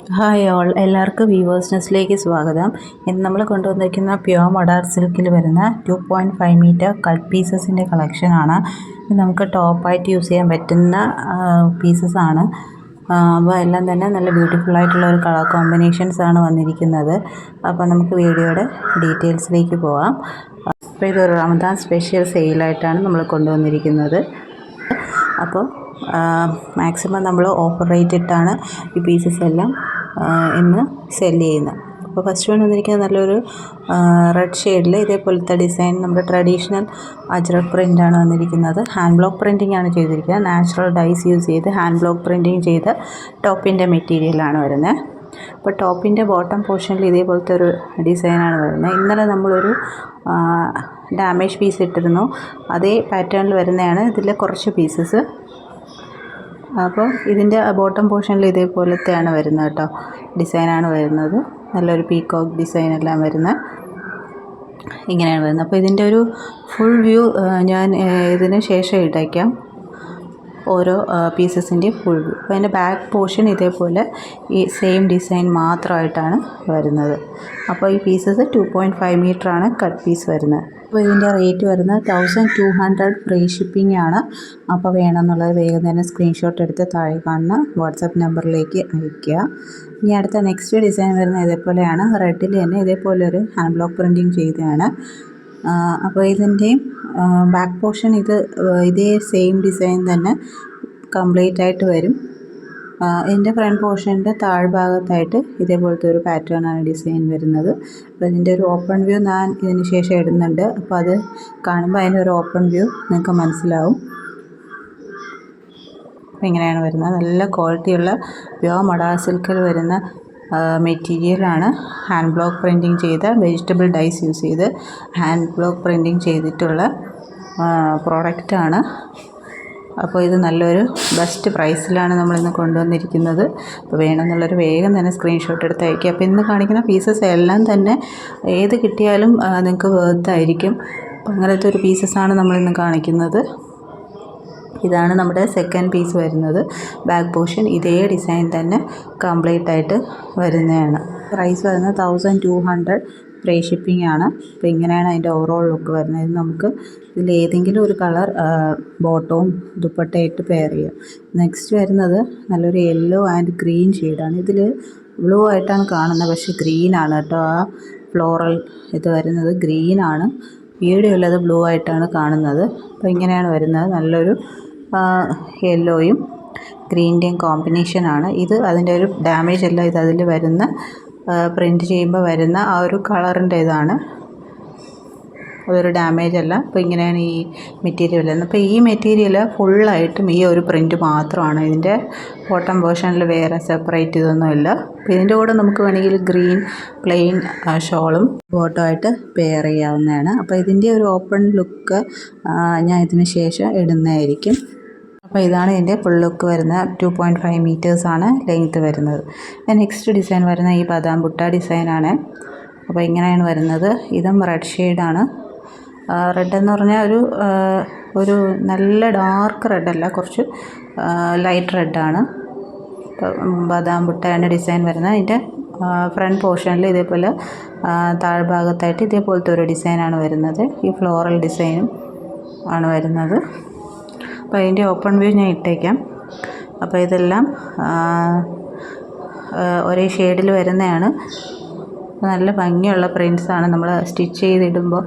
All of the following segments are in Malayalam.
ഹായ് ഓൾ, എല്ലാവർക്കും വീവേഴ്സ് നെസ്റ്റിലേക്ക് സ്വാഗതം. ഇന്ന് നമ്മൾ കൊണ്ടുവന്നിരിക്കുന്ന പ്യുവർ മൊഡാർ സിൽക്കിൽ വരുന്ന 2.5 മീറ്റർ കട്ട് പീസസിൻ്റെ കളക്ഷനാണ്. ഇത് നമുക്ക് ടോപ്പായിട്ട് യൂസ് ചെയ്യാൻ പറ്റുന്ന പീസസാണ്. അപ്പോൾ എല്ലാം തന്നെ നല്ല ബ്യൂട്ടിഫുള്ളായിട്ടുള്ള ഒരു കളർ കോമ്പിനേഷൻസ് ആണ് വന്നിരിക്കുന്നത്. അപ്പോൾ നമുക്ക് വീഡിയോയുടെ ഡീറ്റെയിൽസിലേക്ക് പോകാം. അപ്പോൾ ഇതൊരു റമദാൻ സ്പെഷ്യൽ സെയിലായിട്ടാണ് നമ്മൾ കൊണ്ടുവന്നിരിക്കുന്നത്. അപ്പോൾ മാക്സിമം നമ്മൾ ഓഫർ റേറ്റ് ഇട്ടാണ് ഈ പീസസ് എല്ലാം ഇന്ന് സെല് ചെയ്യുന്നത്. അപ്പോൾ ഫസ്റ്റ് വൺ വന്നിരിക്കുന്നത് നല്ലൊരു റെഡ് ഷെയ്ഡിൽ ഇതേപോലത്തെ ഡിസൈൻ, നമ്മുടെ ട്രഡീഷണൽ അജ്രക് പ്രിൻ്റാണ് വന്നിരിക്കുന്നത്. ഹാൻഡ് ബ്ലോക്ക് പ്രിൻറ്റിംഗ് ആണ് ചെയ്തിരിക്കുന്നത്. നാച്ചുറൽ ഡൈസ് യൂസ് ചെയ്ത് ഹാൻഡ് ബ്ലോക്ക് പ്രിൻറ്റിങ് ചെയ്ത ടോപ്പിൻ്റെ മെറ്റീരിയലാണ് വരുന്നത്. അപ്പോൾ ടോപ്പിൻ്റെ ബോട്ടം പോർഷനിൽ ഇതേപോലത്തെ ഒരു ഡിസൈനാണ് വരുന്നത്. ഇന്നലെ നമ്മളൊരു ഡാമേജ് പീസ് ഇട്ടിരുന്നു, അതേ പാറ്റേണിൽ വരുന്നതാണ് ഇതിലെ കുറച്ച് പീസസ്. അപ്പോൾ ഇതിൻ്റെ ബോട്ടം പോർഷനിൽ ഇതേപോലത്തെയാണ് വരുന്നത് കേട്ടോ, ഡിസൈനാണ് വരുന്നത്. നല്ലൊരു പീകോക്ക് ഡിസൈൻ എല്ലാം വരുന്നത് ഇങ്ങനെയാണ് വരുന്നത്. അപ്പോൾ ഇതിൻ്റെ ഒരു ഫുൾ വ്യൂ ഞാൻ ഇതിന് ശേഷം ഇട്ടേക്കാം, ഓരോ പീസസിൻ്റെ ഫുൾ വ്യൂ. അപ്പോൾ അതിൻ്റെ ബാക്ക് പോർഷൻ ഇതേപോലെ ഈ സെയിം ഡിസൈൻ മാത്രമായിട്ടാണ് വരുന്നത്. അപ്പോൾ ഈ പീസസ് 2.5 മീറ്ററാണ് കട്ട് പീസ് വരുന്നത്. അപ്പോൾ ഇതിൻ്റെ റേറ്റ് വരുന്നത് 1200 ഫ്രീ ഷിപ്പിംഗ് ആണ്. അപ്പോൾ വേണമെന്നുള്ളത് വേഗം തന്നെ സ്ക്രീൻഷോട്ട് എടുത്ത് താഴെ കാണുന്ന വാട്സാപ്പ് നമ്പറിലേക്ക് അയയ്ക്കുക. ഇനി അടുത്ത നെക്സ്റ്റ് ഡിസൈൻ വരുന്നത് ഇതേപോലെയാണ്. റെഡിൽ തന്നെ ഇതേപോലൊരു ഹാൻഡ് ബ്ലോക്ക് പ്രിൻറ്റിങ് ചെയ്തതാണ്. അപ്പോൾ ഇതിൻ്റെയും ബാക്ക് പോർഷൻ ഇതേ സെയിം ഡിസൈൻ തന്നെ കംപ്ലീറ്റ് ആയിട്ട് വരും. ഇതിൻ്റെ ഫ്രണ്ട് പോർഷൻ്റെ താഴ്ഭാഗത്തായിട്ട് ഇതേപോലത്തെ ഒരു പാറ്റേണാണ് ഡിസൈൻ വരുന്നത്. അപ്പോൾ ഇതിൻ്റെ ഒരു ഓപ്പൺ വ്യൂ ഞാൻ ഇതിന് ശേഷം ഇടുന്നുണ്ട്. അപ്പോൾ അത് കാണുമ്പോൾ അതിൻ്റെ ഒരു ഓപ്പൺ വ്യൂ നിങ്ങൾക്ക് മനസ്സിലാവും. അപ്പോൾ ഇങ്ങനെയാണ് വരുന്നത്. നല്ല ക്വാളിറ്റിയുള്ള പ്യുവർ മൊഡാർ സിൽക്കിൽ വരുന്ന മെറ്റീരിയലാണ്. ഹാൻഡ് ബ്ലോക്ക് പ്രിൻറ്റിങ് ചെയ്ത വെജിറ്റബിൾ ഡൈസ് യൂസ് ചെയ്ത് ഹാൻഡ് ബ്ലോക്ക് പ്രിൻറ്റിങ് ചെയ്തിട്ടുള്ള പ്രോഡക്റ്റാണ്. അപ്പോൾ ഇത് നല്ലൊരു ബെസ്റ്റ് പ്രൈസിലാണ് നമ്മളിന്ന് കൊണ്ടുവന്നിരിക്കുന്നത്. അപ്പോൾ വേണമെന്നുള്ളൊരു വേഗം തന്നെ സ്ക്രീൻഷോട്ട് എടുത്ത് അയക്കുക. അപ്പോൾ ഇന്ന് കാണിക്കുന്ന പീസസ് എല്ലാം തന്നെ ഏത് കിട്ടിയാലും നിങ്ങൾക്ക് വേർത്തായിരിക്കും. അപ്പോൾ അങ്ങനത്തെ ഒരു പീസസാണ് നമ്മളിന്ന് കാണിക്കുന്നത്. ഇതാണ് നമ്മുടെ സെക്കൻഡ് പീസ് വരുന്നത്. ബാക്ക് പോർഷൻ ഇതേ ഡിസൈൻ തന്നെ കംപ്ലീറ്റ് ആയിട്ട് വരുന്നതാണ്. പ്രൈസ് വരുന്നത് 1200 ഫ്രീ ഷിപ്പിംഗ് ആണ്. അപ്പോൾ ഇങ്ങനെയാണ് അതിൻ്റെ ഓവറോൾ ലുക്ക് വരുന്നത്. ഇത് നമുക്ക് ഇതിലേതെങ്കിലും ഒരു കളർ ബോട്ടവും ദുപ്പട്ടയിട്ട് പെയർ ചെയ്യാം. നെക്സ്റ്റ് വരുന്നത് നല്ലൊരു യെല്ലോ ആൻഡ് ഗ്രീൻ ഷെയ്ഡാണ്. ഇതിൽ ബ്ലൂ ആയിട്ടാണ് കാണുന്നത്, പക്ഷേ ഗ്രീനാണ് കേട്ടോ. ആ ഫ്ലോറൽ ഇത് വരുന്നത് ഗ്രീനാണ്. വീഡിയോ ഉള്ളത് ബ്ലൂ ആയിട്ടാണ് കാണുന്നത്. അപ്പോൾ ഇങ്ങനെയാണ് വരുന്നത്. നല്ലൊരു യെല്ലോയും ഗ്രീൻ്റെയും കോമ്പിനേഷനാണ് ഇത്. അതിൻ്റെ ഒരു ഡാമേജ് അല്ല, ഇത് അതിൽ വരുന്ന പ്രിൻറ്റ് ചെയ്യുമ്പോൾ വരുന്ന ആ ഒരു കളറിൻ്റെ ഇതാണ്, അതൊരു ഡാമേജ് അല്ല. അപ്പോൾ ഇങ്ങനെയാണ് ഈ മെറ്റീരിയൽ വരുന്നത്. അപ്പോൾ ഈ മെറ്റീരിയൽ ഫുള്ളായിട്ടും ഈ ഒരു പ്രിൻറ്റ് മാത്രമാണ്. ഇതിൻ്റെ ബോട്ടം പോർഷനിൽ വേറെ സെപ്പറേറ്റ് ഇതൊന്നുമില്ല. അപ്പോൾ ഇതിൻ്റെ കൂടെ നമുക്ക് വേണമെങ്കിൽ ഗ്രീൻ പ്ലെയിൻ ഷോളും ബോട്ടമായിട്ട് പെയർ ചെയ്യാവുന്നതാണ്. അപ്പോൾ ഇതിൻ്റെ ഒരു ഓപ്പൺ ലുക്ക് ഞാൻ ഇതിന് ശേഷം ഇടുന്നതായിരിക്കും. അപ്പോൾ ഇതാണ് ഇതിൻ്റെ ഫുൾ ലുക്ക് വരുന്നത്. 2.5 മീറ്റേഴ്സാണ് ലെങ്ത്ത് വരുന്നത്. നെക്സ്റ്റ് ഡിസൈൻ വരുന്ന ഈ ബദാം ബുട്ട ഡിസൈനാണ്. അപ്പോൾ ഇങ്ങനെയാണ് വരുന്നത്. ഇതും റെഡ് ഷെയ്ഡാണ്. റെഡ് എന്ന് പറഞ്ഞാൽ ഒരു നല്ല ഡാർക്ക് റെഡല്ല, കുറച്ച് ലൈറ്റ് റെഡാണ്. ബദാം ബുട്ടയാണ് ഡിസൈൻ വരുന്നത്. അതിൻ്റെ ഫ്രണ്ട് പോർഷനിൽ ഇതേപോലെ താഴ്ഭാഗത്തായിട്ട് ഇതേപോലത്തെ ഒരു ഡിസൈനാണ് വരുന്നത്. ഈ ഫ്ലോറൽ ഡിസൈനും ആണ് വരുന്നത്. അപ്പോൾ അതിൻ്റെ ഓപ്പൺ വ്യൂ ഞാൻ ഇട്ടേക്കാം. അപ്പോൾ ഇതെല്ലാം ഒരേ ഷെയ്ഡിൽ വരുന്നതാണ്. നല്ല ഭംഗിയുള്ള പ്രിൻറ്റ്സാണ്. നമ്മൾ സ്റ്റിച്ച് ചെയ്തിടുമ്പോൾ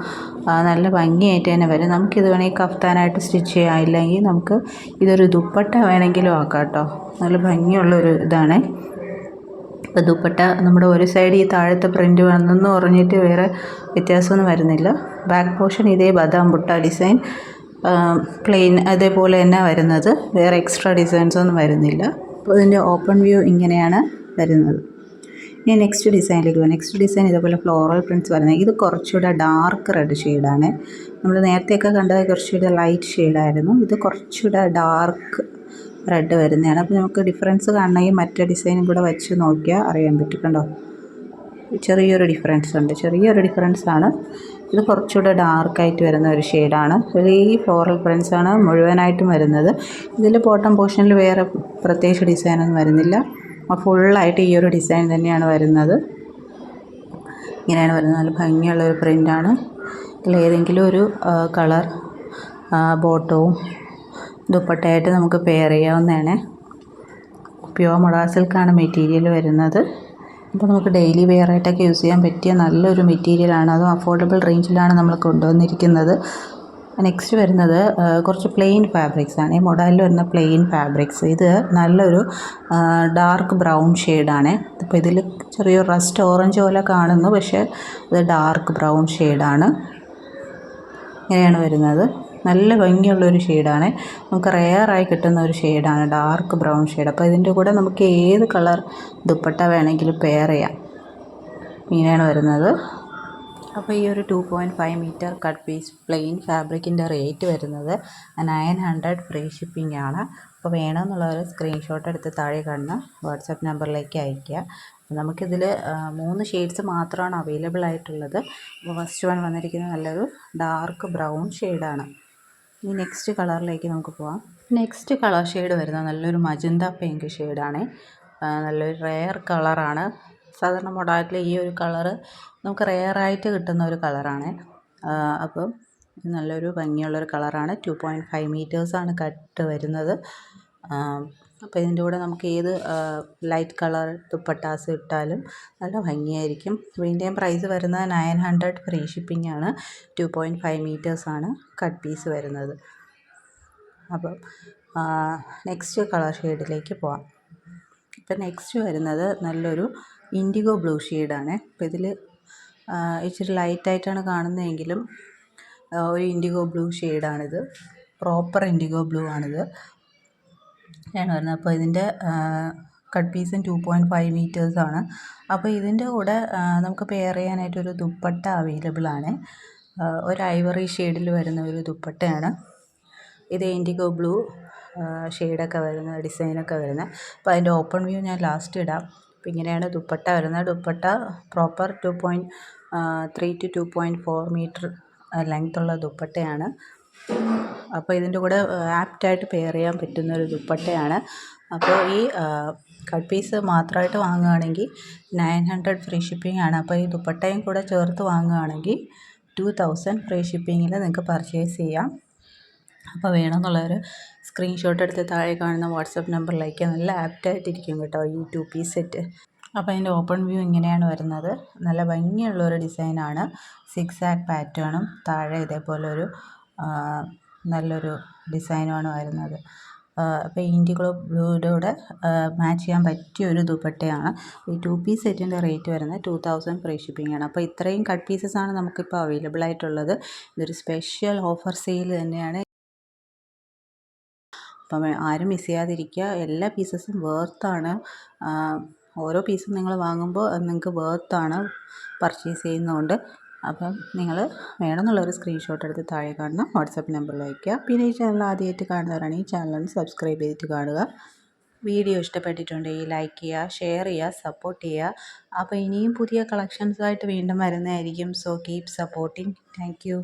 നല്ല ഭംഗിയായിട്ട് തന്നെ വരും. നമുക്കിത് വേണമെങ്കിൽ കഫ്താനായിട്ട് സ്റ്റിച്ച് ചെയ്യാം, ഇല്ലെങ്കിൽ നമുക്ക് ഇതൊരു ദുപ്പട്ട വേണമെങ്കിലും ആക്കാം കേട്ടോ. നല്ല ഭംഗിയുള്ളൊരു ഇതാണ്. ഇപ്പോൾ ദുപ്പട്ട നമ്മുടെ ഒരു സൈഡ് ഈ താഴത്തെ പ്രിൻറ്റ് വന്നെന്ന് പറഞ്ഞിട്ട് വേറെ വ്യത്യാസമൊന്നും വരുന്നില്ല. ബാക്ക് പോർഷൻ ഇതേ ബദാം ബുട്ട ഡിസൈൻ പ്ലെയിൻ അതേപോലെ തന്നെ വരുന്നത്, വേറെ എക്സ്ട്രാ ഡിസൈൻസ് ഒന്നും വരുന്നില്ല. അപ്പോൾ ഇതിൻ്റെ ഓപ്പൺ വ്യൂ ഇങ്ങനെയാണ് വരുന്നത്. ഇനി നെക്സ്റ്റ് ഡിസൈനിലേക്ക് പോകും. നെക്സ്റ്റ് ഡിസൈൻ ഇതേപോലെ ഫ്ലോറൽ പ്രിൻറ്റ്സ് വരുന്നത്. ഇത് കുറച്ചുകൂടെ ഡാർക്ക് റെഡ് ഷെയ്ഡാണ്. നമ്മൾ നേരത്തെയൊക്കെ കണ്ടത് കുറച്ചുകൂടെ ലൈറ്റ് ഷെയ്ഡായിരുന്നു. ഇത് കുറച്ചുകൂടെ ഡാർക്ക് റെഡ് വരുന്നതാണ്. അപ്പോൾ നമുക്ക് ഡിഫറൻസ് കാണണമെങ്കിൽ മറ്റേ ഡിസൈനും കൂടെ വെച്ച് നോക്കിയാൽ അറിയാൻ പറ്റും. കണ്ടോ, ചെറിയൊരു ഡിഫറൻസ് ഉണ്ട്, ചെറിയൊരു ഡിഫറൻസാണ്. ഇത് കുറച്ചുകൂടെ ഡാർക്കായിട്ട് വരുന്ന ഒരു ഷെയ്ഡാണ്. ഈ ഫ്ലോറൽ പ്രിൻറ്റ്സാണ് മുഴുവനായിട്ടും വരുന്നത്. ഇതിൽ ബോട്ടം പോർഷനിൽ വേറെ പ്രത്യേകിച്ച് ഡിസൈനൊന്നും വരുന്നില്ല. ഫുള്ളായിട്ട് ഈ ഒരു ഡിസൈൻ തന്നെയാണ് വരുന്നത്. ഇങ്ങനെയാണ് വരുന്നത്. നല്ല ഭംഗിയുള്ളൊരു പ്രിൻ്റാണ്. ഇതിലേതെങ്കിലും ഒരു കളർ ബോട്ടവും ദുപ്പട്ടയായിട്ട് നമുക്ക് പെയർ ചെയ്യാവുന്നതാണ്. പ്യുവർ മൊഡാ സിൽക്കാണ് മെറ്റീരിയൽ വരുന്നത്. അപ്പോൾ നമുക്ക് ഡെയിലി വെയറായിട്ടൊക്കെ യൂസ് ചെയ്യാൻ പറ്റിയ നല്ലൊരു മെറ്റീരിയലാണ്. അതും അഫോർഡബിൾ റേഞ്ചിലാണ് നമ്മൾ കൊണ്ടുവന്നിരിക്കുന്നത്. നെക്സ്റ്റ് വരുന്നത് കുറച്ച് പ്ലെയിൻ ഫാബ്രിക്സ് ആണ്. ഈ മൊഡാലിൽ വരുന്ന പ്ലെയിൻ ഫാബ്രിക്സ്. ഇത് നല്ലൊരു ഡാർക്ക് ബ്രൗൺ ഷെയ്ഡാണ്. അപ്പോൾ ഇതിൽ ചെറിയൊരു റസ്റ്റ് ഓറഞ്ച് പോലെ കാണുന്നു, പക്ഷേ ഇത് ഡാർക്ക് ബ്രൗൺ ഷെയ്ഡാണ്. ഇങ്ങനെയാണ് വരുന്നത്. നല്ല ഭംഗിയുള്ളൊരു ഷെയ്ഡാണ്. നമുക്ക് റെയറായി കിട്ടുന്ന ഒരു ഷെയ്ഡാണ് ഡാർക്ക് ബ്രൗൺ ഷെയ്ഡ്. അപ്പോൾ ഇതിൻ്റെ കൂടെ നമുക്ക് ഏത് കളർ ദുപ്പട്ട വേണമെങ്കിലും പെയർ ചെയ്യാം. ഇങ്ങനെയാണ് വരുന്നത്. അപ്പോൾ ഈ ഒരു 2.5 മീറ്റർ കട്ട് പീസ് പ്ലെയിൻ ഫാബ്രിക്കിൻ്റെ റേറ്റ് വരുന്നത് 900 ഫ്രീ ഷിപ്പിംഗ് ആണ്. അപ്പോൾ വേണമെന്നുള്ളവർ സ്ക്രീൻഷോട്ട് എടുത്ത് താഴെ കാണുന്ന വാട്സപ്പ് നമ്പറിലേക്ക് അയയ്ക്കുക. നമുക്കിതിൽ 3 ഷെയ്ഡ്സ് മാത്രമാണ് അവൈലബിൾ ആയിട്ടുള്ളത്. അപ്പോൾ ഫസ്റ്റ് വൺ വന്നിരിക്കുന്നത് നല്ലൊരു ഡാർക്ക് ബ്രൗൺ ഷെയ്ഡാണ്. ഇനി നെക്സ്റ്റ് കളറിലേക്ക് നമുക്ക് പോകാം. നെക്സ്റ്റ് കളർ ഷെയ്ഡ് വരുന്നത് നല്ലൊരു മജന്ത പിങ്ക് ഷെയ്ഡാണ്. നല്ലൊരു റെയർ കളറാണ്. സാധാരണ മൊഡാലിൽ ഈ ഒരു കളറ് നമുക്ക് റെയറായിട്ട് കിട്ടുന്ന ഒരു കളറാണ്. അപ്പം നല്ലൊരു ഭംഗിയുള്ളൊരു കളറാണ്. 2.5 മീറ്റേഴ്സാണ് കട്ട് വരുന്നത്. അപ്പോൾ ഇതിൻ്റെ കൂടെ നമുക്ക് ഏത് ലൈറ്റ് കളർ ദുപ്പട്ടാസ് ഇട്ടാലും നല്ല ഭംഗിയായിരിക്കും. ഇതിൻ്റെയും പ്രൈസ് വരുന്നത് 900 ഫ്രീ ഷിപ്പിംഗ് ആണ്. 2.5 മീറ്റേഴ്സാണ് കട്ട് പീസ് വരുന്നത്. അപ്പം നെക്സ്റ്റ് കളർ ഷെയ്ഡിലേക്ക് പോവാം. ഇപ്പം നെക്സ്റ്റ് വരുന്നത് നല്ലൊരു ഇൻഡിഗോ ബ്ലൂ ഷെയ്ഡാണ്. അപ്പോൾ ഇതിൽ ഇച്ചിരി ലൈറ്റായിട്ടാണ് കാണുന്നതെങ്കിലും ഒരു ഇൻഡിഗോ ബ്ലൂ ഷെയ്ഡാണിത്. പ്രോപ്പർ ഇൻഡിഗോ ബ്ലൂ ആണിത് ആണ് വരുന്നത്. അപ്പോൾ ഇതിൻ്റെ കട്ട് പീസും 2.5 മീറ്റേഴ്സാണ്. അപ്പോൾ ഇതിൻ്റെ കൂടെ നമുക്ക് പെയർ ചെയ്യാനായിട്ടൊരു ദുപ്പട്ട അവൈലബിൾ ആണ്. ഒരു ഐവറി ഷെയ്ഡിൽ വരുന്ന ഒരു ദുപ്പട്ടയാണ് ഇത്. ഇൻഡിഗോ ബ്ലൂ ഷെയ്ഡൊക്കെ വരുന്ന ഡിസൈനൊക്കെ വരുന്നത്. അപ്പോൾ അതിൻ്റെ ഓപ്പൺ വ്യൂ ഞാൻ ലാസ്റ്റ് ഇടാം. അപ്പോൾ ഇങ്ങനെയാണ് ദുപ്പട്ട വരുന്നത്. ദുപ്പട്ട പ്രോപ്പർ 2.3 to 2.4 മീറ്റർ ലെങ്ത്തുള്ള ദുപ്പട്ടയാണ്. അപ്പോൾ ഇതിൻ്റെ കൂടെ ആപ്റ്റായിട്ട് പെയർ ചെയ്യാൻ പറ്റുന്ന ഒരു ദുപ്പട്ടയാണ്. അപ്പോൾ ഈ കട്ട് പീസ് മാത്രമായിട്ട് വാങ്ങുകയാണെങ്കിൽ 900 ഫ്രീ ഷിപ്പിംഗ് ആണ്. അപ്പോൾ ഈ ദുപ്പട്ടയും കൂടെ ചേർത്ത് വാങ്ങുകയാണെങ്കിൽ 2000 ഫ്രീ ഷിപ്പിങ്ങിൽ നിങ്ങൾക്ക് പർച്ചേസ് ചെയ്യാം. അപ്പോൾ വേണമെന്നുള്ളവർ സ്ക്രീൻഷോട്ട് എടുത്ത് താഴെ കാണുന്ന വാട്സപ്പ് നമ്പറിലേക്ക്. നല്ല ആപ്റ്റായിട്ടിരിക്കും കേട്ടോ ഈ 2 പീസ് സെറ്റ്. അപ്പോൾ അതിൻ്റെ ഓപ്പൺ വ്യൂ ഇങ്ങനെയാണ് വരുന്നത്. നല്ല ഭംഗിയുള്ളൊരു ഡിസൈനാണ്. 6 പാറ്റേണും താഴെ ഇതേപോലൊരു നല്ലൊരു ഡിസൈനുമാണ് വരുന്നത്. അപ്പോൾ ഇൻഡിഗോ ബ്ലൂയുടെ കൂടെ മാച്ച് ചെയ്യാൻ പറ്റിയൊരു ദുപ്പട്ടയാണ്. ഈ 2 പീസ് സെറ്റിൻ്റെ റേറ്റ് വരുന്നത് 2000 ഫ്രീ ഷിപ്പിംഗ് ആണ്. അപ്പോൾ ഇത്രയും കട്ട് പീസസാണ് നമുക്കിപ്പോൾ അവൈലബിൾ ആയിട്ടുള്ളത്. ഇതൊരു സ്പെഷ്യൽ ഓഫർ സെയിൽ തന്നെയാണ്. അപ്പം ആരും മിസ് ചെയ്യാതിരിക്കുക. എല്ലാ പീസസും വേർത്താണ്. ഓരോ പീസും നിങ്ങൾ വാങ്ങുമ്പോൾ നിങ്ങൾക്ക് വേർത്താണ് പർച്ചേസ് ചെയ്യുന്നതുകൊണ്ട്. അപ്പം നിങ്ങൾ വേണമെന്നുള്ളൊരു സ്ക്രീൻഷോട്ട് എടുത്ത് താഴെ കാണുന്ന വാട്സപ്പ് നമ്പറിൽ അയയ്ക്കുക. പിന്നെ ഈ ചാനൽ ആദ്യമായിട്ട് കാണുന്നവരാണെങ്കിൽ ഈ ചാനൽ സബ്സ്ക്രൈബ് ചെയ്തിട്ട് കാണുക. വീഡിയോ ഇഷ്ടപ്പെട്ടിട്ടുണ്ടെങ്കിൽ ലൈക്ക് ചെയ്യുക, ഷെയർ ചെയ്യുക, സപ്പോർട്ട് ചെയ്യുക. അപ്പോൾ ഇനിയും പുതിയ കളക്ഷൻസുമായിട്ട് വീണ്ടും വരുന്നതായിരിക്കും. So keep supporting. Thank you.